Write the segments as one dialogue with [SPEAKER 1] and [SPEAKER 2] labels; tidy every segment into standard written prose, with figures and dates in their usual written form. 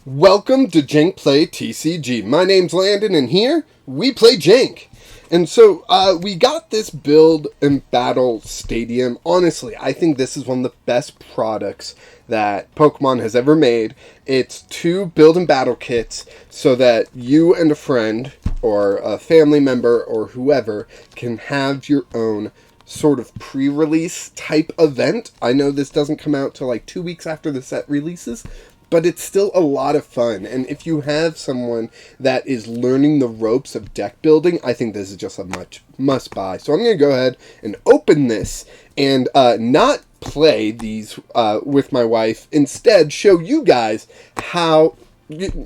[SPEAKER 1] Welcome to Jank Play TCG. My name's Landon, and here we play Jank. And so we got this build and battle stadium. Honestly, I think this is one of the best products that Pokemon has ever made. It's 2 build and battle kits so that you and a friend or a family member or whoever can have your own sort of pre-release type event. I know this doesn't come out till like 2 weeks after the set releases, but it's still a lot of fun. And if you have someone that is learning the ropes of deck building, I think this is just a must buy. So I'm going to go ahead and open this and not play these with my wife. Instead, show you guys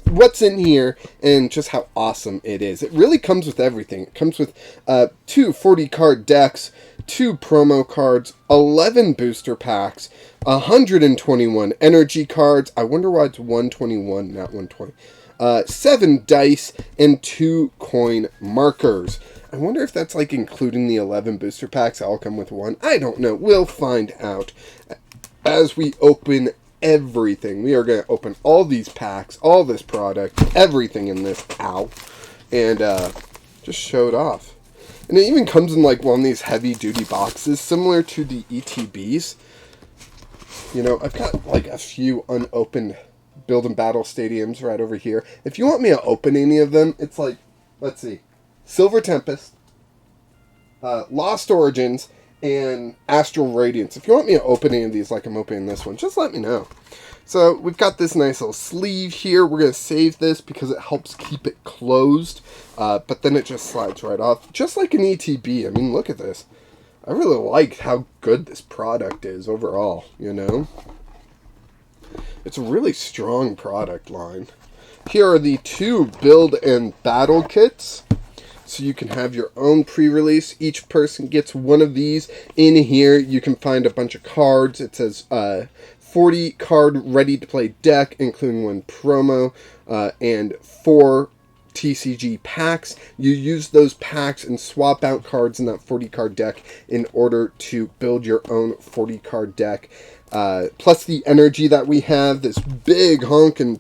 [SPEAKER 1] what's in here and just how awesome it is. It really comes with everything. It comes with 2 40-card decks, 2 promo cards, 11 booster packs, 121 energy cards. I wonder why it's 121, not 120. 7 dice, and 2 coin markers. I wonder if that's like including the 11 booster packs. I'll come with 1. I don't know. We'll find out as we open everything. We are going to open all these packs, all this product, everything in this, and just show it off. And it even comes in like one of these heavy-duty boxes, similar to the ETBs. You know, I've got like a few unopened build and battle stadiums right over here. If you want me to open any of them, it's like, let's see, Silver Tempest, Lost Origins, and Astral Radiance. If you want me to open any of these like I'm opening this one, just let me know. So we've got this nice little sleeve here. We're going to save this because it helps keep it closed. But then it just slides right off, just like an ETB. I mean, look at this. I really like how good this product is overall, you know. It's a really strong product line. Here are the 2 build and battle kits. So you can have your own pre-release. Each person gets one of these. In here, you can find a bunch of cards. It says 40 card ready-to-play deck, including 1 promo, and 4 TCG packs. You use those packs and swap out cards in that 40 card deck in order to build your own 40 card deck. Plus the energy that we have, this big honkin',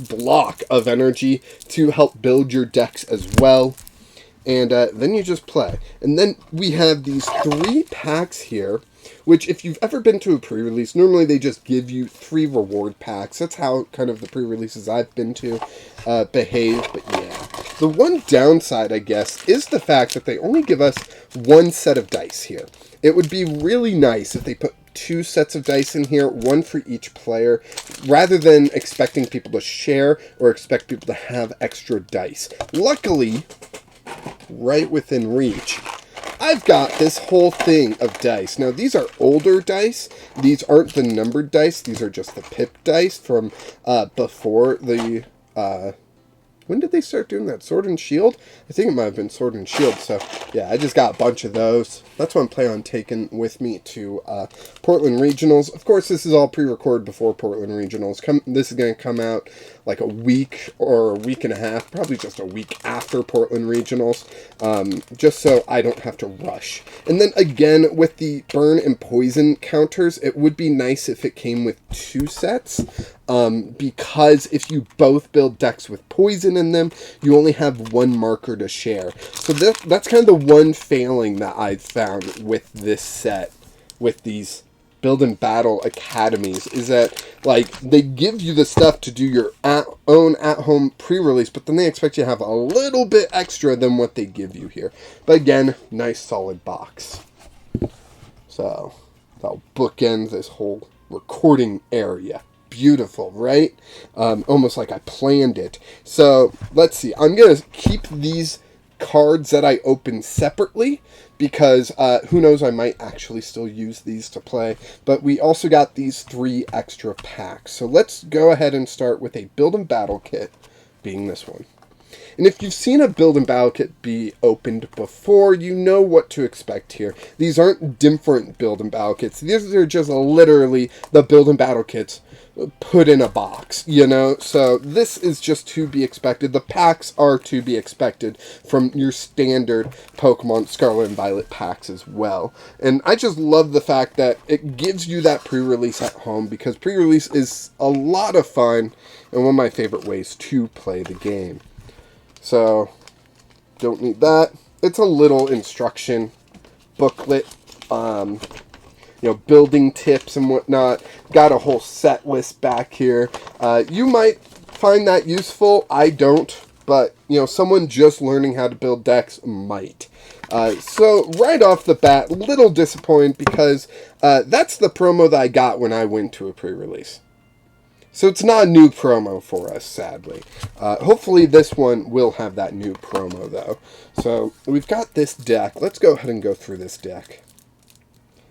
[SPEAKER 1] block of energy to help build your decks as well. And then you just play. And then we have these 3 packs here, which if you've ever been to a pre-release, normally they just give you 3 reward packs. That's how kind of the pre-releases I've been to behave. But yeah, the one downside, I guess, is the fact that they only give us 1 set of dice here. It would be really nice if they put 2 sets of dice in here, 1 for each player, rather than expecting people to share or expect people to have extra dice. Luckily, right within reach, I've got this whole thing of dice. Now, these are older dice. These aren't the numbered dice. These are just the pip dice from before the... when did they start doing that? Sword and Shield? I think it might have been Sword and Shield. So, yeah, I just got a bunch of those. That's what I'm planning on taking with me to Portland Regionals. Of course, this is all pre-recorded before Portland Regionals. This is going to come out like a week or a week and a half, probably just a week after Portland Regionals, just so I don't have to rush. And then again, with the burn and poison counters, it would be nice if it came with 2 sets, because if you both build decks with poison in them, you only have 1 marker to share. So that's kind of the one failing that I've found with this set, with these build and battle academies, is that like they give you the stuff to do your own at-home pre-release, but then they expect you to have a little bit extra than what they give you here. But again, nice solid box. So that'll bookend this whole recording area. Beautiful, right? Almost like I planned it. So let's see. I'm gonna keep these cards that I open separately, because who knows, I might actually still use these to play. But we also got these 3 extra packs. So let's go ahead and start with a build and battle kit, being this one. And if you've seen a build and battle kit be opened before, you know what to expect here. These aren't different build and battle kits. These are just literally the build and battle kits put in a box, you know? So this is just to be expected. The packs are to be expected from your standard Pokemon Scarlet and Violet packs as well. And I just love the fact that it gives you that pre-release at home, because pre-release is a lot of fun and one of my favorite ways to play the game. So, don't need that. It's a little instruction booklet, building tips and whatnot. Got a whole set list back here. You might find that useful. I don't, but, someone just learning how to build decks might. So, right off the bat, a little disappointed because that's the promo that I got when I went to a pre-release. So it's not a new promo for us, sadly. Hopefully this one will have that new promo, though. So we've got this deck. Let's go ahead and go through this deck.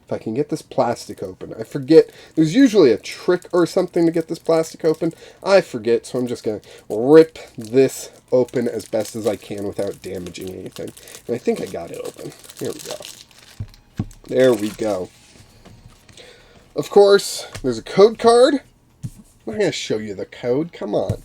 [SPEAKER 1] If I can get this plastic open. I forget. There's usually a trick or something to get this plastic open. I forget, so I'm just going to rip this open as best as I can without damaging anything. And I think I got it open. Here we go. There we go. Of course, there's a code card. I'm not going to show you the code. Come on.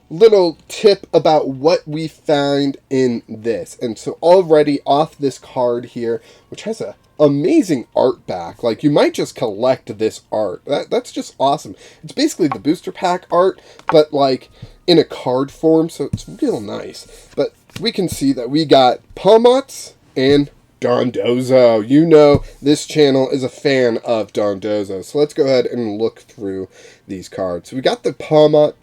[SPEAKER 1] Little tip about what we found in this. And so already off this card here, which has a amazing art back. Like, you might just collect this art. That's just awesome. It's basically the booster pack art, but like in a card form, so it's real nice. But we can see that we got Palmots and Dondozo. You know this channel is a fan of Dondozo. So let's go ahead and look through these cards. So we got the Palmot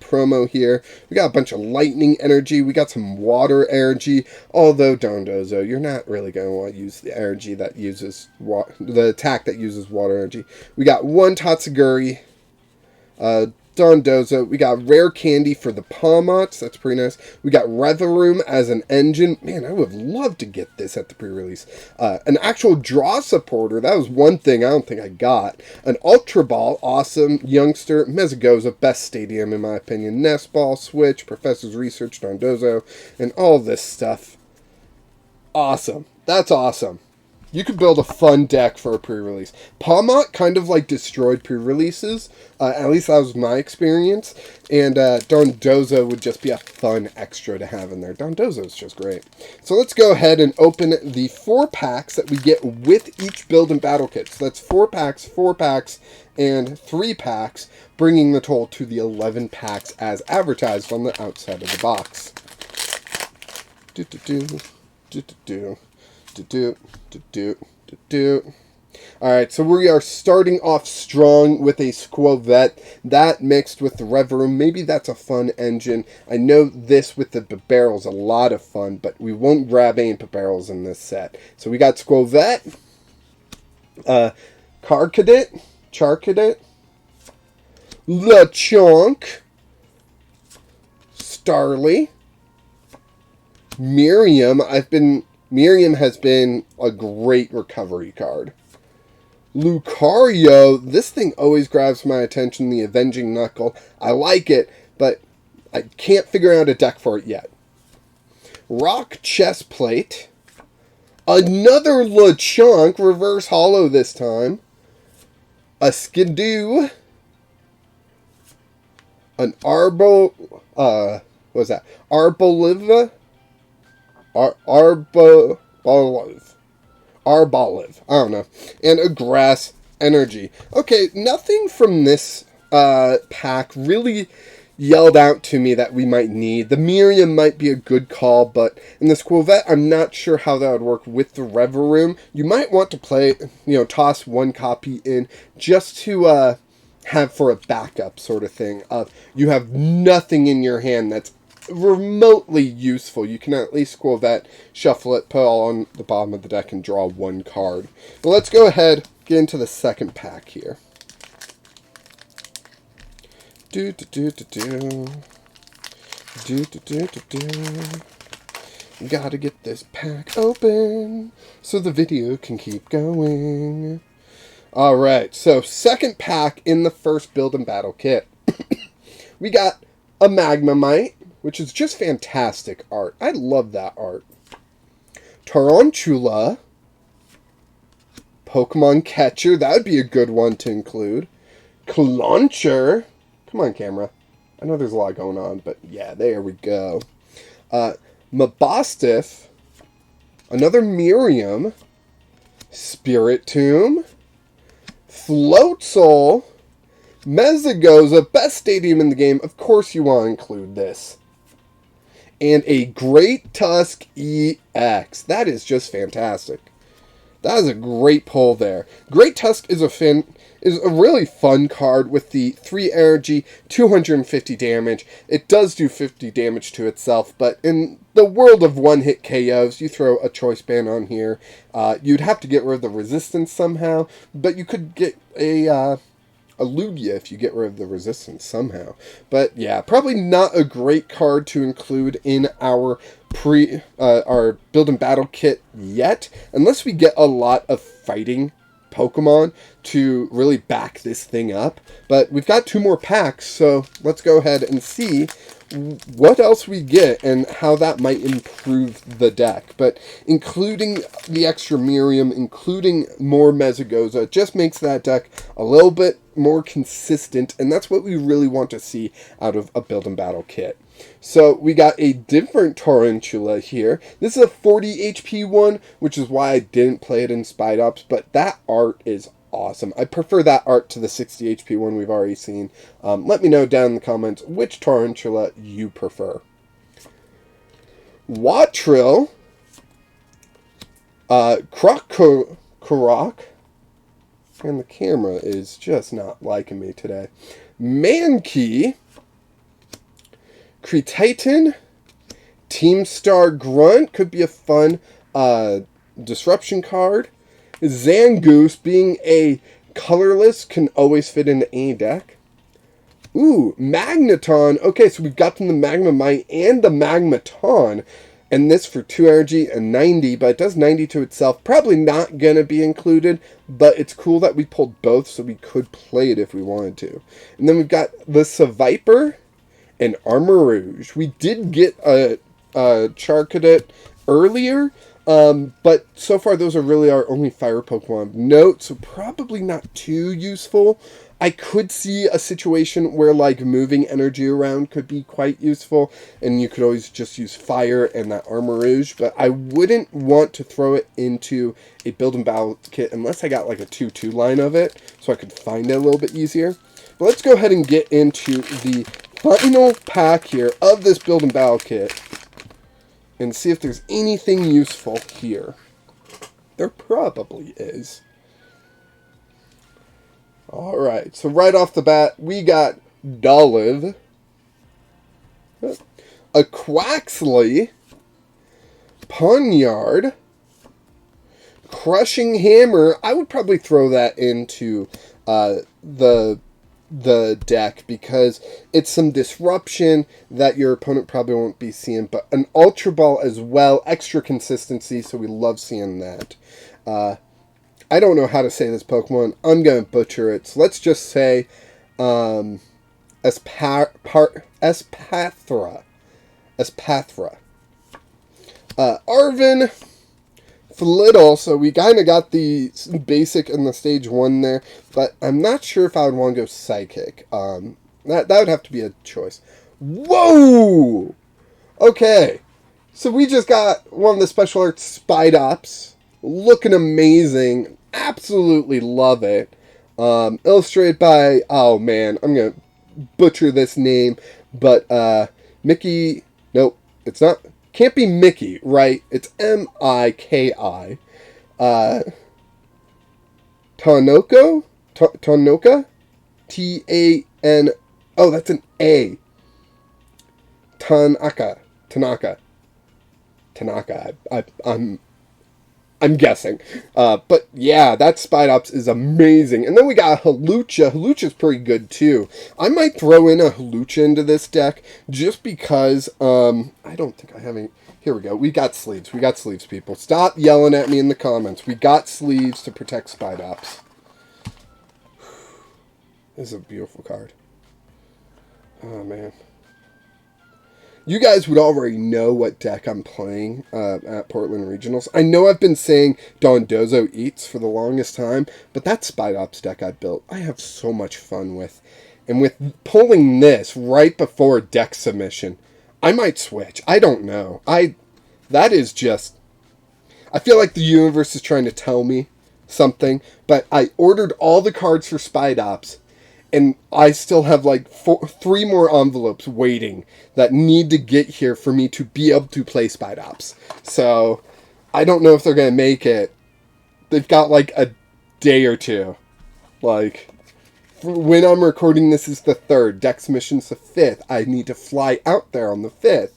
[SPEAKER 1] promo here. We got a bunch of lightning energy. We got some water energy. Although Dondozo, you're not really going to want to use the energy that uses the attack that uses water energy. We got one Tatsugiri. Dondozo. We got Rare Candy for the Palmots. That's pretty nice. We got Reverum as an engine. Man, I would love to get this at the pre-release. An actual draw supporter. That was one thing I don't think I got. An Ultra Ball. Awesome. Youngster. Mezagoza. Best stadium in my opinion. Nest Ball. Switch. Professor's Research. Dondozo. And all this stuff. Awesome. That's awesome. You could build a fun deck for a pre-release. Palmot kind of like destroyed pre-releases. At least that was my experience. And Dondozo would just be a fun extra to have in there. Dondozo is just great. So let's go ahead and open the 4 packs that we get with each build and battle kit. So that's 4 packs, and 3 packs, bringing the total to the 11 packs as advertised on the outside of the box. Alright, so we are starting off strong with a Squovette. That mixed with the Reverum, maybe that's a fun engine. I know this with the barrel's a lot of fun, but we won't grab any barrels in this set. So we got Squovette, Charcadet, Lechonk, Starly, Miriam has been a great recovery card. Lucario, this thing always grabs my attention, the Avenging Knuckle. I like it, but I can't figure out a deck for it yet. Rock Chest Plate. Another Lechonk, reverse holo this time. A Skidoo. An Arboliva. Arbolive. I don't know. And a Grass Energy. Okay, nothing from this pack really yelled out to me that we might need. The Miriam might be a good call, but in this Squovette, I'm not sure how that would work with the Reverum. You might want to play, toss 1 copy in just to have for a backup sort of thing. You have nothing in your hand that's remotely useful. You can at least Squovette, shuffle it, put it all on the bottom of the deck, and draw 1 card. But let's go ahead, get into the second pack here. Gotta get this pack open so the video can keep going. Alright, so second pack in the first build and battle kit. We got a Magnemite, which is just fantastic art. I love that art. Tarantula. Pokemon Catcher, that would be a good one to include. Clauncher. Come on, camera. I know there's a lot going on, but yeah, there we go. Mabostiff. Another Miriam. Spiritomb. Floatzel. Mezagoza, best stadium in the game. Of course you want to include this. And a Great Tusk EX. That is just fantastic. That is a great pull there. Great Tusk is a really fun card with the 3 energy, 250 damage. It does do 50 damage to itself, but in the world of one-hit KOs, you throw a Choice Band on here. You'd have to get rid of the resistance somehow, but you could get a Lugia if you get rid of the resistance somehow. But yeah, probably not a great card to include in our our build and battle kit yet, unless we get a lot of fighting Pokemon to really back this thing up. But we've got 2 more packs, so let's go ahead and see what else we get and how that might improve the deck. But including the extra Miriam, including more Mezagoza, just makes that deck a little bit more consistent, and that's what we really want to see out of a build and battle kit. So we got a different Tarantula here. This is a 40 HP one, which is why I didn't play it in Spide Ops, but that art is awesome. I prefer that art to the 60 HP one we've already seen. Let me know down in the comments which Tarantula you prefer. Watrill, Croc, and the camera is just not liking me today. Mankey, Cretitan, Team Star Grunt, could be a fun disruption card. Zangoose, being a colorless, can always fit into any deck. Ooh, Magneton. Okay, so we've gotten the Magnemite and the Magneton, and this for 2 energy and 90, but it does 90 to itself. Probably not going to be included, but it's cool that we pulled both, so we could play it if we wanted to. And then we've got the Seviper and Armarouge. We did get a Charcadet earlier, but so far those are really our only fire Pokemon of note, so probably not too useful. I could see a situation where like moving energy around could be quite useful, and you could always just use fire and that Armarouge, but I wouldn't want to throw it into a build and battle kit unless I got like a 2-2 line of it, so I could find it a little bit easier. But let's go ahead and get into the final pack here of this build and battle kit and see if there's anything useful here. There probably is. Alright, so right off the bat, we got Dolive, a Quaxley, Poniard, Crushing Hammer. I would probably throw that into the deck because it's some disruption that your opponent probably won't be seeing, but an Ultra Ball as well, extra consistency, so we love seeing that. I don't know how to say this Pokemon. I'm going to butcher it. So let's just say Espathra. Arvin, Flittle. So we kind of got the basic in the stage 1 there, but I'm not sure if I would want to go Psychic. That would have to be a choice. Whoa! Okay. So we just got one of the special arts Spide Ops. Looking amazing. Absolutely love it. Illustrated by, oh man, I'm going to butcher this name, but Mickey, nope, it's not, can't be Mickey, right? It's M-I-K-I. Tanoka? T-A-N, oh, that's an A. Tanaka. I'm guessing. But yeah, that Spide Ops is amazing. And then we got Hawlucha. Hawlucha's pretty good too. I might throw in a Hawlucha into this deck just because, I don't think I have any. Here we go. We got sleeves. We got sleeves, people. Stop yelling at me in the comments. We got sleeves to protect Spide Ops. This is a beautiful card. Oh, man. you guys would already know what deck I'm playing at Portland Regionals. I know I've been saying Dondozo Eats for the longest time, but that Spide Ops deck I built, I have so much fun with. And with pulling this right before deck submission, I might switch. I don't know. That is just... I feel like the universe is trying to tell me something, but I ordered all the cards for Spide Ops, and I still have like 3 more envelopes waiting that need to get here for me to be able to play Spide Ops. So, I don't know if they're going to make it. They've got like a day or two. Like, when I'm recording this is the 3rd. Deck submission's the 5th. I need to fly out there on the 5th.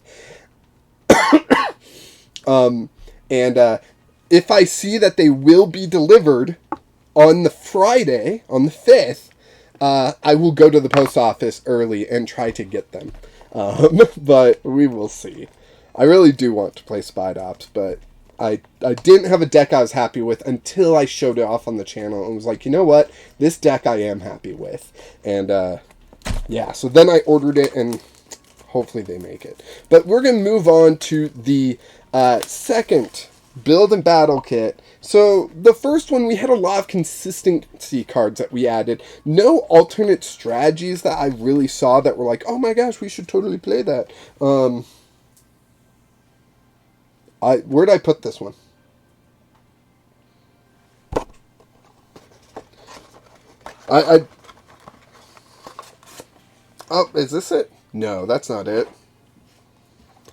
[SPEAKER 1] If I see that they will be delivered on the Friday, on the 5th, I will go to the post office early and try to get them. But we will see. I really do want to play Spide Ops, but I didn't have a deck I was happy with until I showed it off on the channel and was like, you know what? This deck I am happy with. And, yeah, so then I ordered it and hopefully they make it. But we're going to move on to the second build and battle kit. So the first one, we had a lot of consistency cards that we added. No alternate strategies that I really saw that were like, oh my gosh, we should totally play that. Where'd I put this one? Oh, is this it? No, that's not it.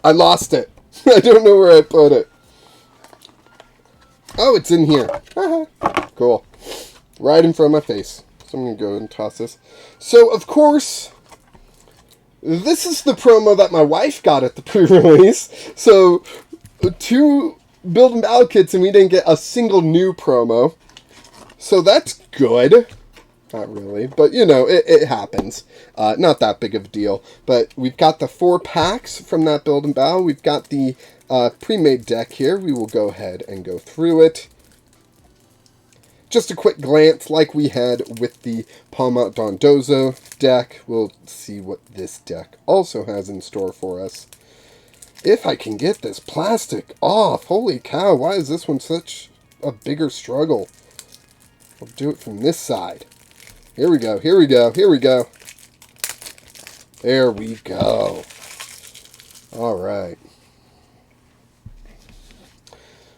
[SPEAKER 1] I lost it. I don't know where I put it. Oh, it's in here. Cool. Right in front of my face. So I'm going to go and toss this. So, of course, this is the promo that my wife got at the pre-release. So, 2 build and battle kits and we didn't get a single new promo. So that's good. Not really, but you know, it happens. Not that big of a deal. But we've got the 4 packs from that build and battle. We've got the pre-made deck here. We will go ahead and go through it. Just a quick glance like we had with the Palma Dondozo deck. We'll see what this deck also has in store for us. If I can get this plastic off. Holy cow, why is this one such a bigger struggle? I'll do it from this side. Here we go, here we go, here we go. There we go. Alright.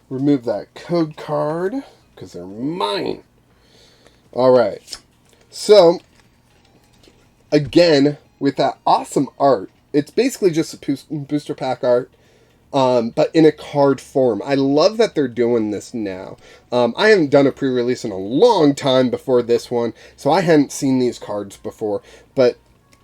[SPEAKER 1] Remove that code card, because they're mine. Alright. So, again, with that awesome art, it's basically just a booster pack art, but in a card form. I love that they're doing this now. I haven't done a pre-release in a long time before this one, so I hadn't seen these cards before, but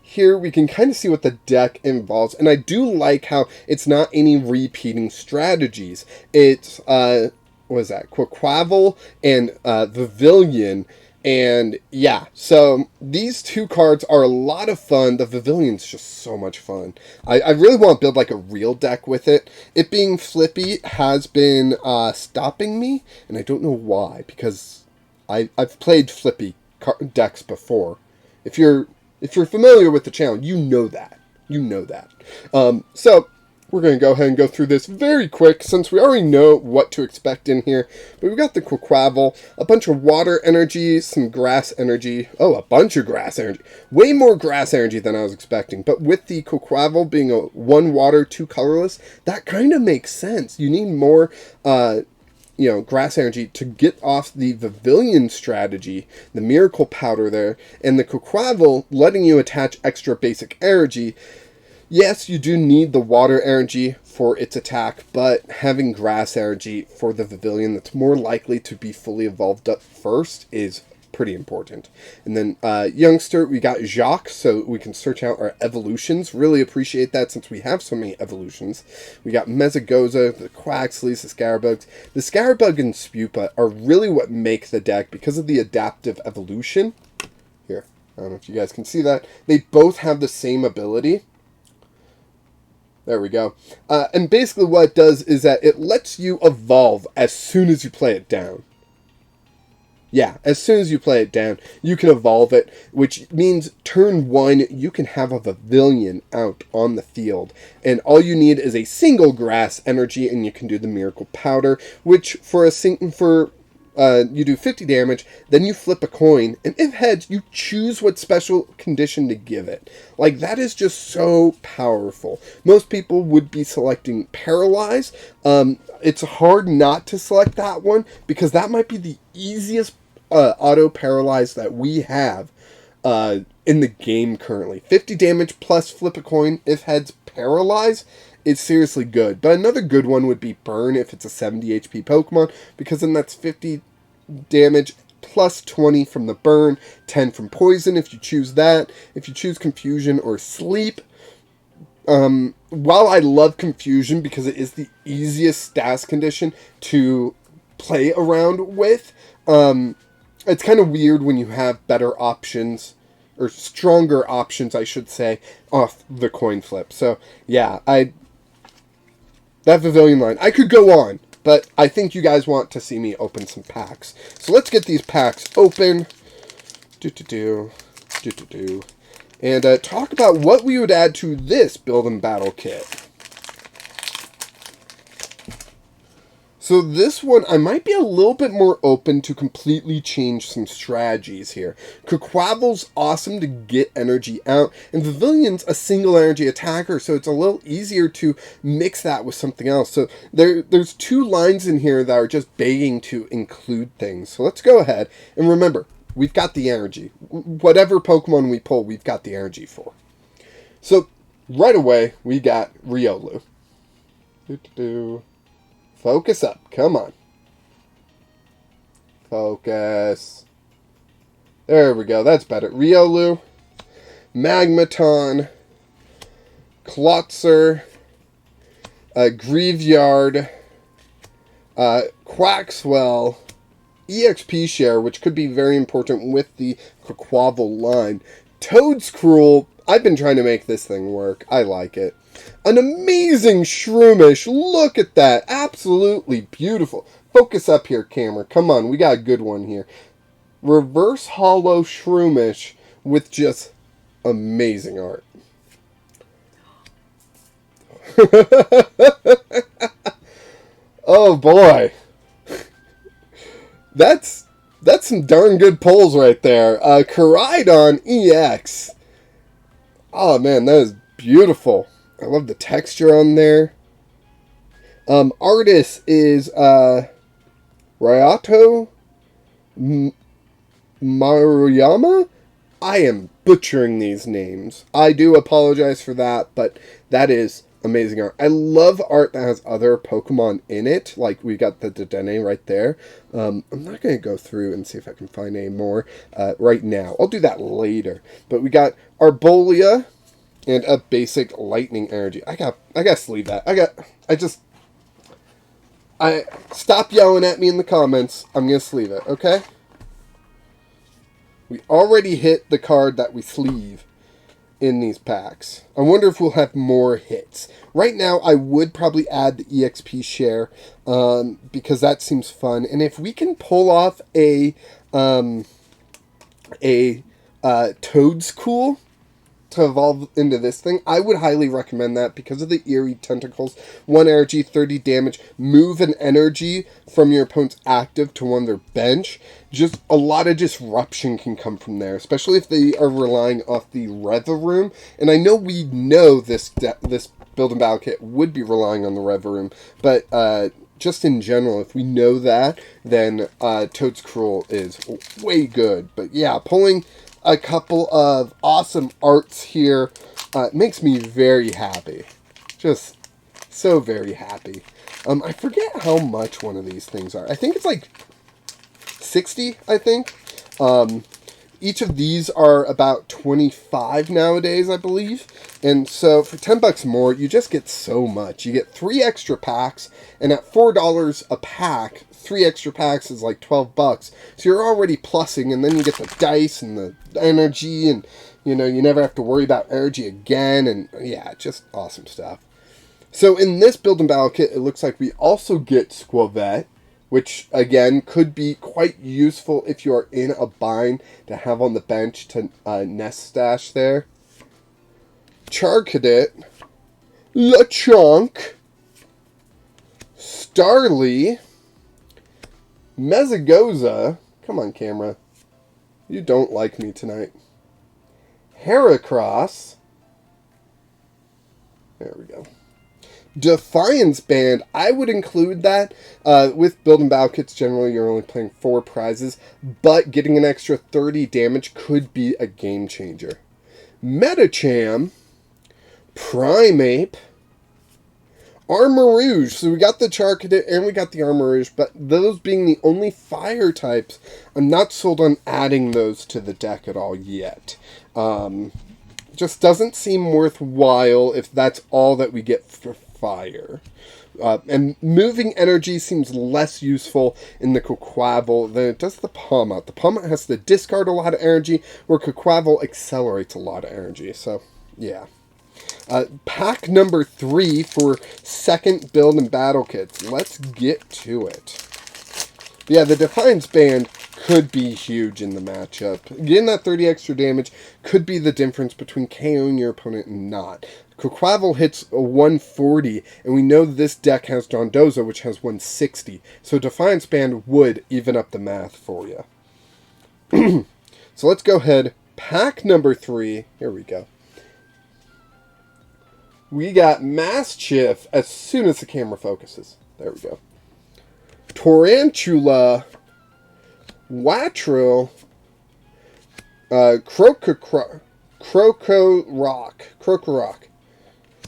[SPEAKER 1] here we can kind of see what the deck involves, and I do like how it's not any repeating strategies. It's, what is that, Quaquaval and Pavilion. And yeah, so these 2 cards are a lot of fun. The Pavilion's just so much fun. I really want to build like a real deck with it. It being flippy has been stopping me, and I don't know why, because I've played flippy decks before. If you're familiar with the channel, you know that. You know that. So we're going to go ahead and go through this very quick, since we already know what to expect in here. But we've got the Quaquaval, a bunch of water energy, some grass energy. Oh, a bunch of grass energy. Way more grass energy than I was expecting. But with the Quaquaval being a 1 water, 2 colorless, that kind of makes sense. You need more, grass energy to get off the Pavilion strategy, the Miracle Powder there, and the Quaquaval letting you attach extra basic energy. Yes, you do need the water energy for its attack, but having grass energy for the Pavilion that's more likely to be fully evolved up first is pretty important. And then Youngster, we got Jank, so we can search out our evolutions. Really appreciate that since we have so many evolutions. We got Mezagoza, the Quaxleys, the Scarabugs. The Scarabug and Spupa are really what make the deck because of the adaptive evolution. Here, I don't know if you guys can see that. They both have the same ability. There we go. And basically what it does is that it lets you evolve as soon as you play it down. Yeah, as soon as you play it down, you can evolve it, which means turn 1, you can have a Pavilion out on the field. And all you need is a single grass energy, and you can do the Miracle Powder, which you do 50 damage, then you flip a coin, and if heads, you choose what special condition to give it. Like, that is just so powerful. Most people would be selecting Paralyze. It's hard not to select that one, because that might be the easiest auto-paralyze that we have in the game currently. 50 damage plus flip a coin, if heads, Paralyze. It's seriously good. But another good one would be Burn if it's a 70 HP Pokemon, because then that's 50 damage plus 20 from the Burn, 10 from Poison if you choose that. If you choose Confusion or Sleep, while I love Confusion because it is the easiest status condition to play around with, it's kind of weird when you have better options, or stronger options, I should say, off the coin flip. So, yeah, that Pavilion line. I could go on, but I think you guys want to see me open some packs. So let's get these packs open. And talk about what we would add to this Build and Battle kit. So this one, I might be a little bit more open to completely change some strategies here. Quaquaval's awesome to get energy out, and Pavilion's a single energy attacker, so it's a little easier to mix that with something else. So there's 2 lines in here that are just begging to include things. So let's go ahead, and remember, we've got the energy. Whatever Pokemon we pull, we've got the energy for. So right away, we got Riolu. Focus up. Come on. Focus. There we go. That's better. Riolu, Magneton, Klotzer, Grieveyard, Quaxwell, EXP Share, which could be very important with the Quaquaval line. Toadscruel. I've been trying to make this thing work. I like it. An amazing Shroomish. Look at that. Absolutely beautiful. Focus up here, camera. Come on, we got a good one here. Reverse Hollow Shroomish with just amazing art. Oh boy. That's some darn good pulls right there. Koraidon EX. Oh man, that is beautiful. I love the texture on there. Artist is Ryato Maruyama. I am butchering these names. I do apologize for that, but that is amazing art. I love art that has other Pokemon in it. Like, we got the Dedenne right there. I'm not going to go through and see if I can find any more right now. I'll do that later. But we got Arbolia and a basic lightning energy. I gotta sleeve that. Stop yelling at me in the comments. I'm gonna sleeve it, okay? We already hit the card that we sleeve in these packs. I wonder if we'll have more hits. Right now, I would probably add the EXP Share, because that seems fun. And if we can pull off a Toadscool to evolve into this thing, I would highly recommend that because of the eerie tentacles. 1 energy, 30 damage, move an energy from your opponent's active to one of their bench. Just a lot of disruption can come from there, especially if they are relying off the Reverum. And I know we know this Build and Battle kit would be relying on the Reverum, but just in general, if we know that, then Toadscruel is way good. But yeah, pulling a couple of awesome arts here makes me very happy. Just so very happy. I forget how much one of these things are. I think it's like 60, I think. Each of these are about 25 nowadays, I believe. And so for 10 bucks more, you just get so much. You get 3 extra packs, and at $4 a pack, 3 extra packs is like 12 bucks. So you're already plussing, and then you get the dice and the energy, and you know, you never have to worry about energy again, and yeah, just awesome stuff. So in this Build and Battle kit, it looks like we also get Squavette, which, again, could be quite useful if you are in a bind to have on the bench to nest stash there. Charcadet, Lechonk, Starly, Mezagoza, come on camera, you don't like me tonight, Heracross, there we go, Defiance Band, I would include that. With build and battle kits, generally you're only playing 4 prizes, but getting an extra 30 damage could be a game changer. Metacham, Primeape, Armarouge. So we got the Charcadet and we got the Armarouge, but those being the only fire types, I'm not sold on adding those to the deck at all yet. Just doesn't seem worthwhile if that's all that we get for fire. And moving energy seems less useful in the Quaquaval than it does the Palmot. The Palmot has to discard a lot of energy, where Quaquaval accelerates a lot of energy. So, yeah. Pack number 3 for second build and battle kits. Let's get to it. Yeah, the Defiance Band could be huge in the matchup. Getting that 30 extra damage could be the difference between KOing your opponent and not. Quaquaval hits a 140, and we know this deck has Dondozo, which has 160. So Defiance Band would even up the math for you. So let's go ahead. Pack number 3. Here we go. We got Mastiff as soon as the camera focuses. There we go. Tarantula, Watril, Crocorock,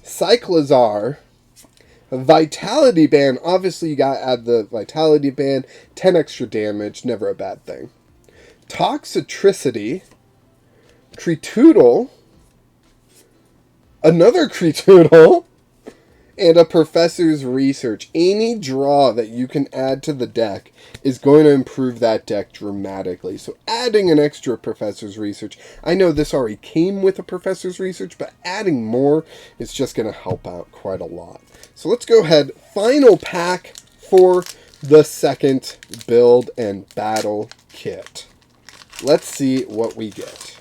[SPEAKER 1] Cyclizar, Vitality Band. Obviously, you gotta add the Vitality Band. 10 extra damage, never a bad thing. Toxicity, Creetoodle, another Creetoodle, and a Professor's Research. Any draw that you can add to the deck is going to improve that deck dramatically. So adding an extra Professor's Research, I know this already came with a Professor's Research, but adding more is just going to help out quite a lot. So let's go ahead. Final pack for the second build and battle kit. Let's see what we get.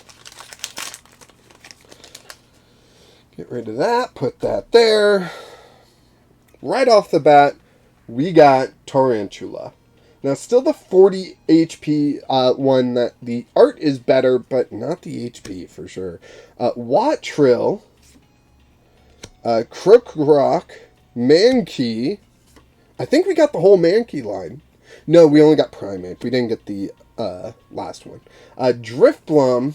[SPEAKER 1] Get rid of that, put that there. Right off the bat, we got Tarantula. Now, still the 40 HP one that the art is better, but not the HP for sure. Watril, Crocorock, Mankey. I think we got the whole Mankey line. No, we only got Primeape. We didn't get the last one. Driftblum,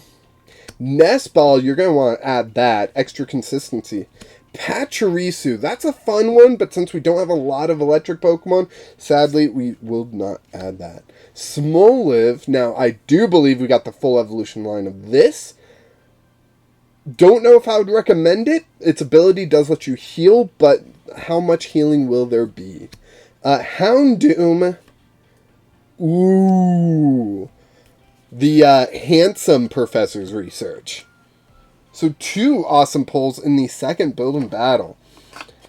[SPEAKER 1] Nestball, you're going to want to add that. Extra consistency. Pachirisu, that's a fun one, but since we don't have a lot of electric Pokemon, sadly, we will not add that. Smoliv, now I do believe we got the full evolution line of this. Don't know if I would recommend it. Its ability does let you heal, but how much healing will there be? Houndoom, ooh, the handsome Professor's Research. So 2 awesome pulls in the second build and battle.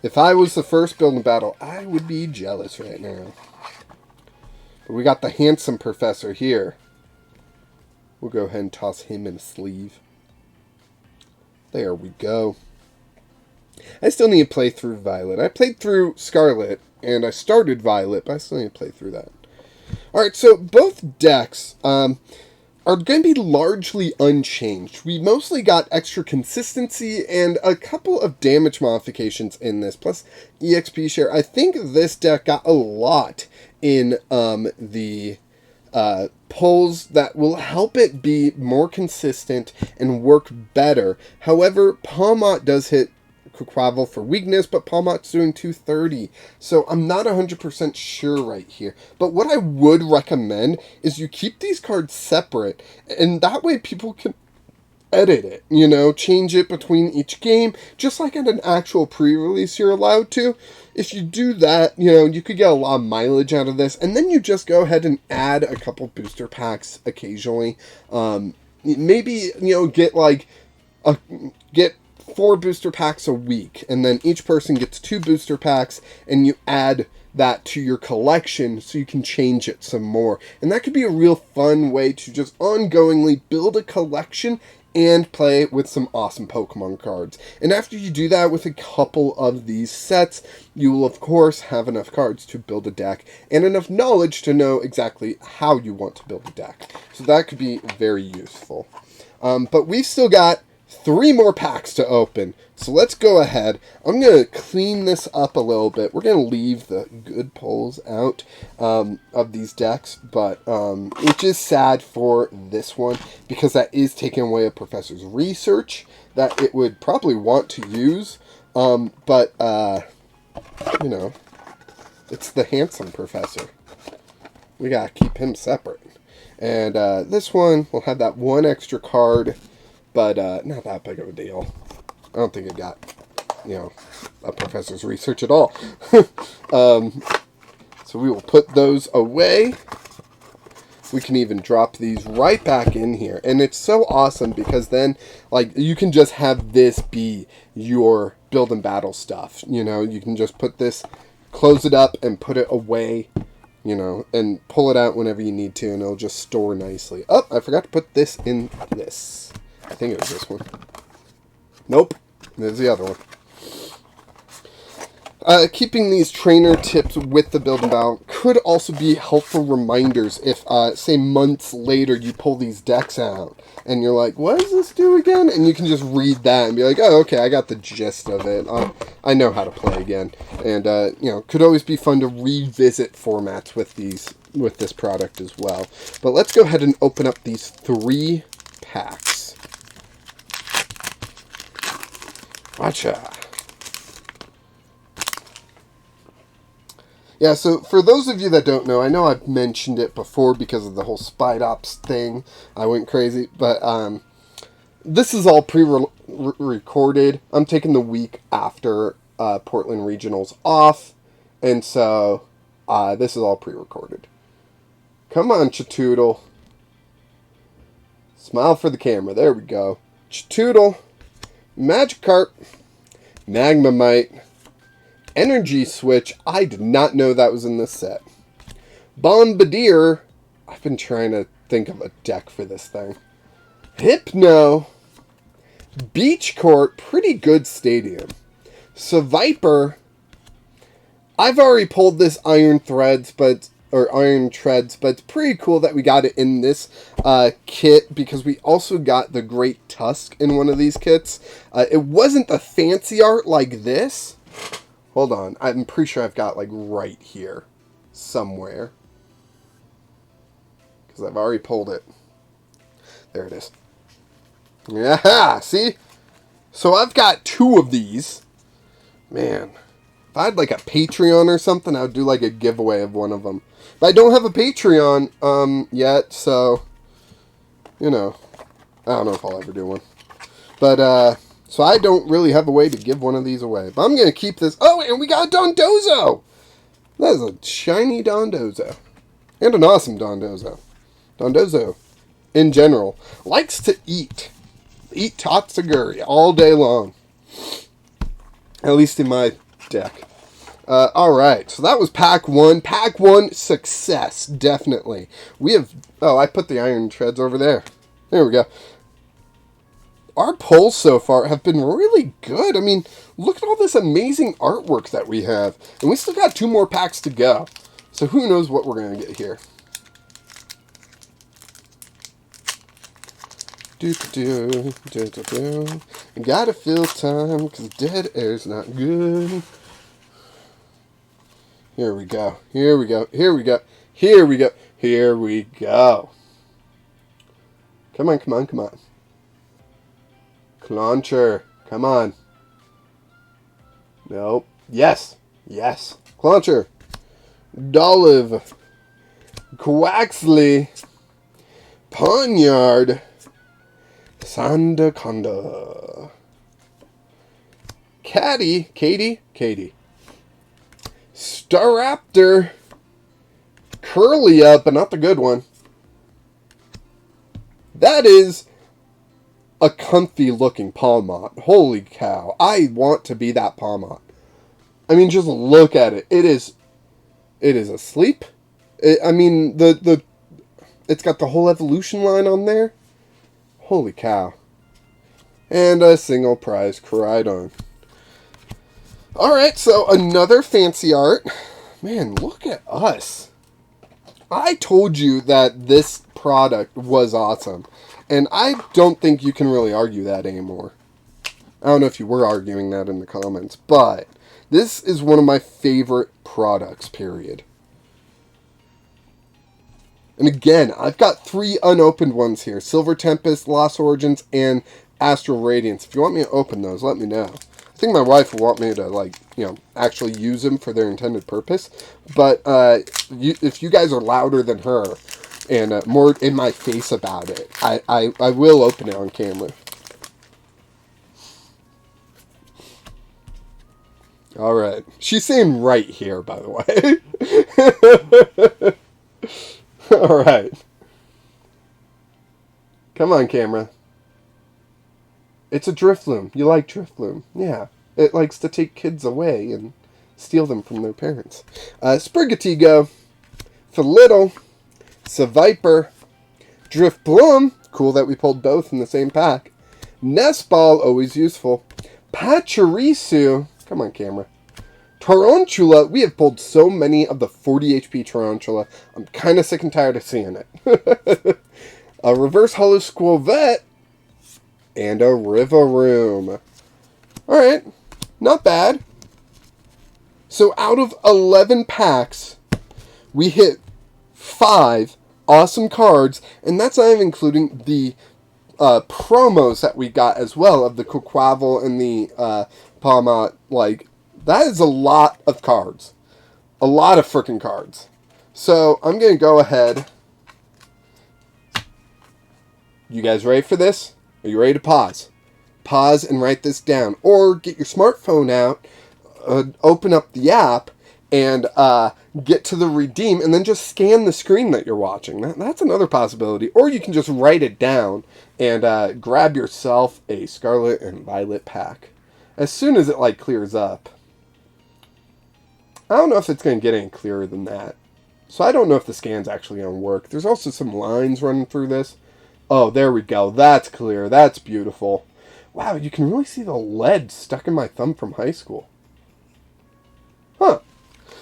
[SPEAKER 1] If I was the first build and battle, I would be jealous right now. But we got the handsome Professor here. We'll go ahead and toss him in a sleeve. There we go. I still need to play through Violet. I played through Scarlet, and I started Violet, but I still need to play through that. Alright, so both decks are going to be largely unchanged. We mostly got extra consistency and a couple of damage modifications in this, plus EXP share. I think this deck got a lot in the pulls that will help it be more consistent and work better. However, Palmot does hit Quaquaval for weakness, but Palmot's doing 230, so I'm not 100% sure right here. But what I would recommend is you keep these cards separate, and that way people can edit it, you know, change it between each game, just like at an actual pre-release you're allowed to. If you do that, you know, you could get a lot of mileage out of this, and then you just go ahead and add a couple booster packs occasionally. Maybe, you know, get 4 booster packs a week, and then each person gets 2 booster packs, and you add that to your collection so you can change it some more. And that could be a real fun way to just ongoingly build a collection and play with some awesome Pokemon cards. And after you do that with a couple of these sets, you will of course have enough cards to build a deck and enough knowledge to know exactly how you want to build a deck. So that could be very useful. But we've still got 3 more packs to open. So let's go ahead. I'm going to clean this up a little bit. We're going to leave the good pulls out of these decks. But it's just sad for this one because that is taking away a professor's research that it would probably want to use. But you know, it's the handsome professor. We got to keep him separate. And this one will have that 1 extra card. But not that big of a deal. I don't think it got, you know, a professor's research at all. So we will put those away. We can even drop these right back in here. And it's so awesome because then, like, you can just have this be your build and battle stuff. You know, you can just put this, close it up, and put it away, you know, and pull it out whenever you need to, and it'll just store nicely. Oh, I forgot to put this in this. I think it was this one. Nope. There's the other one. Keeping these trainer tips with the build and battle could also be helpful reminders if, say, months later you pull these decks out and you're like, what does this do again? And you can just read that and be like, oh, okay, I got the gist of it. I know how to play again. And, you know, could always be fun to revisit formats with this product as well. But let's go ahead and open up these 3 packs. Gotcha. Yeah, so for those of you that don't know, I know I've mentioned it before because of the whole Spide Ops thing. I went crazy, but this is all pre-recorded. I'm taking the week after Portland Regionals off, and so this is all pre-recorded. Come on, Chatoodle. Smile for the camera. There we go. Chatoodle. Magikarp, Magnemite, Energy Switch. I did not know that was in this set. Bombardier. I've been trying to think of a deck for this thing. Hypno. Beach Court. Pretty good stadium. Seviper. I've already pulled this Iron Treads, but it's pretty cool that we got it in this kit because we also got the Great Tusk in one of these kits. It wasn't the fancy art like this. Hold on. I'm pretty sure I've got like right here somewhere because I've already pulled it. There it is. Yeah, see? So I've got 2 of these. Man, if I had like a Patreon or something, I would do like a giveaway of one of them. But I don't have a Patreon yet, so, you know, I don't know if I'll ever do one. But, so I don't really have a way to give one of these away. But I'm going to keep this. Oh, and we got a Dondozo! That is a shiny Dondozo. And an awesome Dondozo. Dondozo, in general, likes to eat. Eat Tatsuguri all day long. At least in my deck. Alright, so that was pack 1. Pack 1, success, definitely. We have... Oh, I put the Iron Treads over there. There we go. Our pulls so far have been really good. I mean, look at all this amazing artwork that we have. And we still got 2 more packs to go. So who knows what we're going to get here. Gotta fill time, because dead air's not good. Here we go. Here we go. Here we go. Here we go. Here we go. Come on, come on, come on. Clauncher. Come on. Nope. Yes. Yes. Clauncher. Dolive. Quaxley. Ponyard. Sandaconda. Katie. Staraptor. Curlia, but not the good one. That is a comfy looking Palmont. Holy cow. I want to be that Palmont. I mean, just look at it. It is It is asleep. I mean, it's got the whole evolution line on there. Holy cow. And a single prize Koraidon. Alright, so another fancy art. Man, look at us. I told you that this product was awesome. And I don't think you can really argue that anymore. I don't know if you were arguing that in the comments, but this is one of my favorite products, period. And again, I've got 3 unopened ones here. Silver Tempest, Lost Origins, and Astral Radiance. If you want me to open those, let me know. I think my wife will want me to, like, you know, actually use them for their intended purpose. But if you guys are louder than her and more in my face about it, I will open it on camera. All right. She's saying right here, by the way. All right. Come on, camera. It's a Drifloon. You like Drifloon. Yeah. It likes to take kids away and steal them from their parents. Sprigatigo, Felittle, Seviper, Drifbloom. Cool that we pulled both in the same pack. Nestball, always useful. Pachirisu. Come on, camera. Tarantula. We have pulled so many of the 40 HP Tarantula. I'm kind of sick and tired of seeing it. A Reverse Hollow Squavette. And a Rivaroom. Alright, not bad. So out of 11 packs, we hit 5 awesome cards, and that's not even including the promos that we got as well, of the Quaquaval and the Palma. Like, that is a lot of cards. A lot of freaking cards. So, I'm going to go ahead. You guys ready for this? Are you ready to pause? Pause and write this down. Or get your smartphone out, open up the app, and get to the redeem, and then just scan the screen that you're watching. That's another possibility. Or you can just write it down and grab yourself a Scarlet and Violet pack. As soon as it, like, clears up. I don't know if it's going to get any clearer than that. So I don't know if the scan's actually going to work. There's also some lines running through this. Oh, there we go. That's clear. That's beautiful. Wow, you can really see the lead stuck in my thumb from high school. Huh.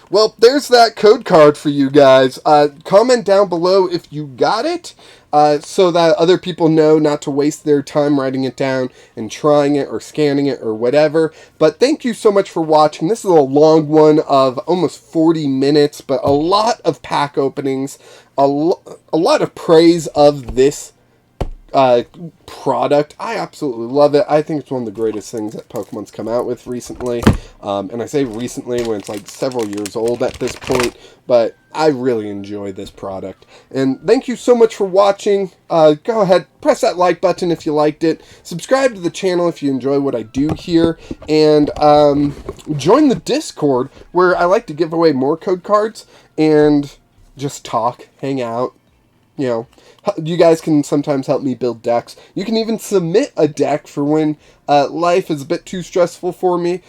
[SPEAKER 1] Well, there's that code card for you guys. Comment down below if you got it, so that other people know not to waste their time writing it down and trying it or scanning it or whatever. But thank you so much for watching. This is a long one of almost 40 minutes, but a lot of pack openings, a lot of praise of this product. I absolutely love it. I think it's one of the greatest things that Pokemon's come out with recently. And I say recently when it's like several years old at this point, but I really enjoy this product. And thank you so much for watching. Go ahead, press that like button if you liked it. Subscribe to the channel if you enjoy what I do here. And join the Discord, where I like to give away more code cards and just talk, hang out, you know. You guys can sometimes help me build decks. You can even submit a deck for when life is a bit too stressful for me.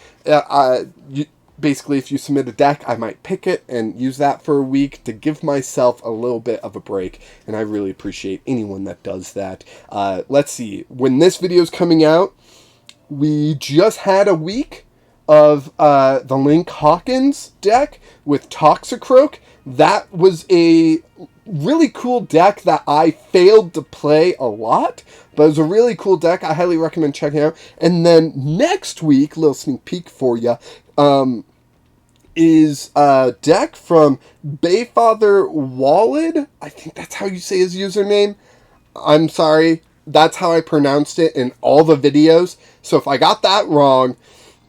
[SPEAKER 1] Basically, if you submit a deck, I might pick it and use that for a week to give myself a little bit of a break. And I really appreciate anyone that does that. Let's see. When this video is coming out, we just had a week of the Link Hawkins deck with Toxicroak. That was a really cool deck that I failed to play a lot, but it was a really cool deck. I highly recommend checking out. And then next week, little sneak peek for you, is a deck from Bayfather Wallid. I think that's how you say his username. I'm sorry. That's how I pronounced it in all the videos. So if I got that wrong,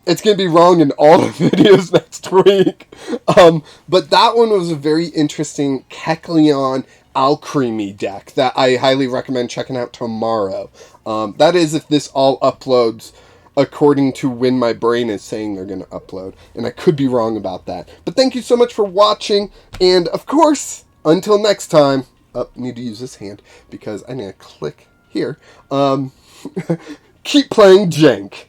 [SPEAKER 1] it's going to be wrong in all the videos next week. But that one was a very interesting Kecleon Alcremie deck that I highly recommend checking out tomorrow. That is if this all uploads according to when my brain is saying they're going to upload. And I could be wrong about that. But thank you so much for watching. And of course, until next time, need to use this hand because I need to click here. Keep playing Jank.